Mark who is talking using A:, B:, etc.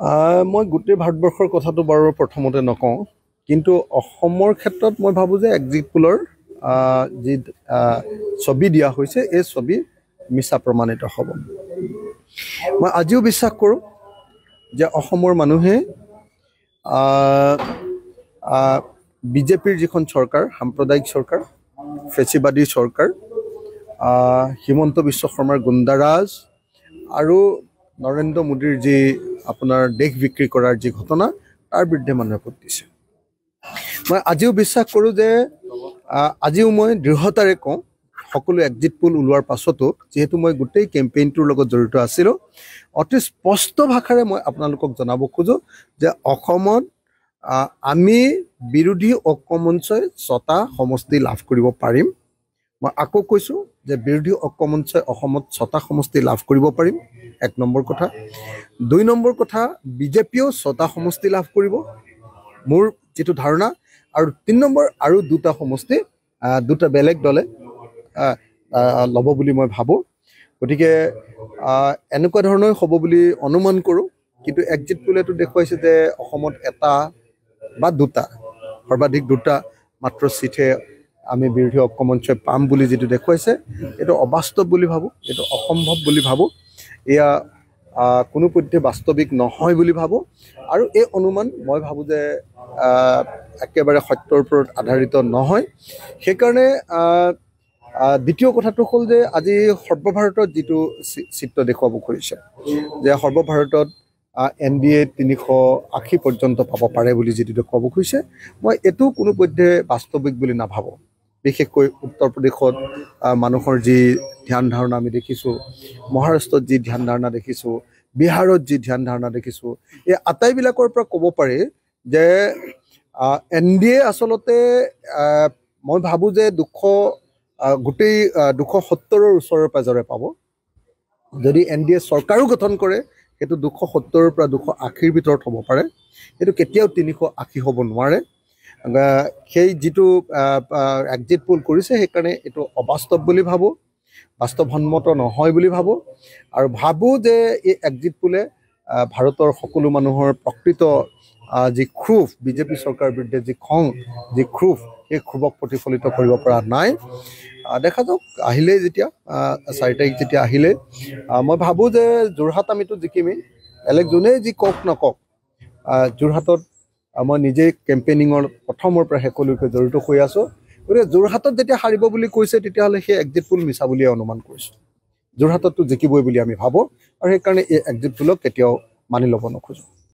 A: মই গোটেই ভাৰতবৰ্ষৰ কথাটো বাৰু প্ৰথমতে নকওঁ, কিন্তু অসমৰ ক্ষেত্ৰত মই ভাবোঁ যে এক্সিট পোলৰ যি ছবি দিয়া হৈছে এই ছবি মিছা প্ৰমাণিত হ'ব। মই আজিও বিশ্বাস কৰোঁ যে অসমৰ মানুহে বিজেপিৰ যিখন চৰকাৰ, সাম্প্ৰদায়িক চৰকাৰ, ফেচিবাদী চৰকাৰ, হিমন্ত বিশ্ব শৰ্মাৰ গুণ্ডাৰাজ আৰু নৰেন্দ্ৰ মোদীৰ যি আপোনাৰ দেশ বিক্ৰী কৰাৰ যি ঘটনা, তাৰ বিৰুদ্ধে মানুহে ভোট দিছে। মই আজিও বিশ্বাস কৰোঁ যে আজিও মই দৃঢ়তাৰে কওঁ, সকলো এক্সিট পোল ওলোৱাৰ পাছতো, যিহেতু মই গোটেই কেম্পেইনটোৰ লগত জড়িত আছিলোঁ, অতি স্পষ্ট ভাষাৰে মই আপোনালোকক জনাব খোজোঁ যে অসমত আমি বিৰোধী ঐক্যমঞ্চই 6টা সমষ্টি লাভ কৰিব পাৰিম। মই আকৌ কৈছোঁ যে বিৰোধী ঐক্যমঞ্চই অসমত 6টা সমষ্টি লাভ কৰিব পাৰিম, 1 নম্বৰ কথা। 2 নম্বৰ কথা, বিজেপিয়েও 6টা সমষ্টি লাভ কৰিব, মোৰ যিটো ধাৰণা। আৰু 3 নম্বৰ, আৰু 2টা সমষ্টি 2টা বেলেগ দলে ল'ব বুলি মই ভাবোঁ। গতিকে এনেকুৱা ধৰণে হ'ব বুলি অনুমান কৰোঁ। কিন্তু এক্সিট পোলেতো দেখুৱাইছে যে অসমত 1টা বা 2টা, সৰ্বাধিক 2টা মাত্ৰ চিটহে আমি বিৰোধী ঐক্যমঞ্চই পাম বুলি যিটো দেখুৱাইছে, এইটো অবাস্তৱ বুলি ভাবোঁ, এইটো অসম্ভৱ বুলি ভাবোঁ, এয়া কোনোপধ্যে বাস্তৱিক নহয় বুলি ভাবোঁ। আৰু এই অনুমান মই ভাবোঁ যে একেবাৰে সত্যৰ ওপৰত আধাৰিত নহয়। সেইকাৰণে দ্বিতীয় কথাটো হ'ল যে আজি সৰ্বভাৰতত যিটো চিত্ৰ দেখুৱাব খুজিছে যে সৰ্বভাৰতত NDA 380 পৰ্যন্ত পাব পাৰে বুলি যিটো দেখুৱাব খুজিছে, মই এইটো কোনোপধ্যে বাস্তৱিক বুলি নাভাবোঁ। বিশেষকৈ উত্তৰ প্ৰদেশত মানুহৰ যি ধ্যান ধাৰণা আমি দেখিছোঁ, মহাৰাষ্ট্ৰত যি ধ্যান ধাৰণা দেখিছোঁ, বিহাৰত যি ধ্যান ধাৰণা দেখিছোঁ, এই আটাইবিলাকৰ পৰা ক'ব পাৰি যে NDA আচলতে মই ভাবোঁ যে গোটেই 270ৰ ওচৰৰ পাজৰে পাব। যদি NDA চৰকাৰো গঠন কৰে, সেইটো 270ৰ পৰা 280ৰ ভিতৰত হ'ব পাৰে, সেইটো কেতিয়াও 380 হ'ব নোৱাৰে। সেই যিটো এক্সিট পোল কৰিছে, সেইকাৰণে এইটো অবাস্তৱ বুলি ভাবোঁ, বাস্তৱসন্মত নহয় বুলি ভাবোঁ। আৰু ভাবোঁ যে এই এক্সিট পোলে ভাৰতৰ সকলো মানুহৰ প্ৰকৃত যি ক্ষোভ, বিজেপি চৰকাৰৰ বিৰুদ্ধে যি খং, যি ক্ষোভ, সেই ক্ষোভক প্ৰতিফলিত কৰিব পৰা নাই। দেখা যাওক, আহিলেই যেতিয়া 4 তাৰিখ যেতিয়া আহিলে, মই ভাবোঁ যে যোৰহাট আমিতো জিকিমেই, বেলেগ যোনেই যি কওক নকওক। যোৰহাটত মই নিজেই কেম্পেইনিঙৰ প্ৰথমৰ পৰা শেষলৈকে জড়িত হৈ আছোঁ। গতিকে যোৰহাটত যেতিয়া হাৰিব বুলি কৈছে, তেতিয়াহ'লে সেই এক্সিট পোল মিছা বুলিয়ে অনুমান কৰিছোঁ। যোৰহাটততো জিকিবই বুলি আমি ভাবোঁ, আৰু সেইকাৰণে এই এক্সিট পোলক কেতিয়াও মানি ল'ব নোখোজোঁ।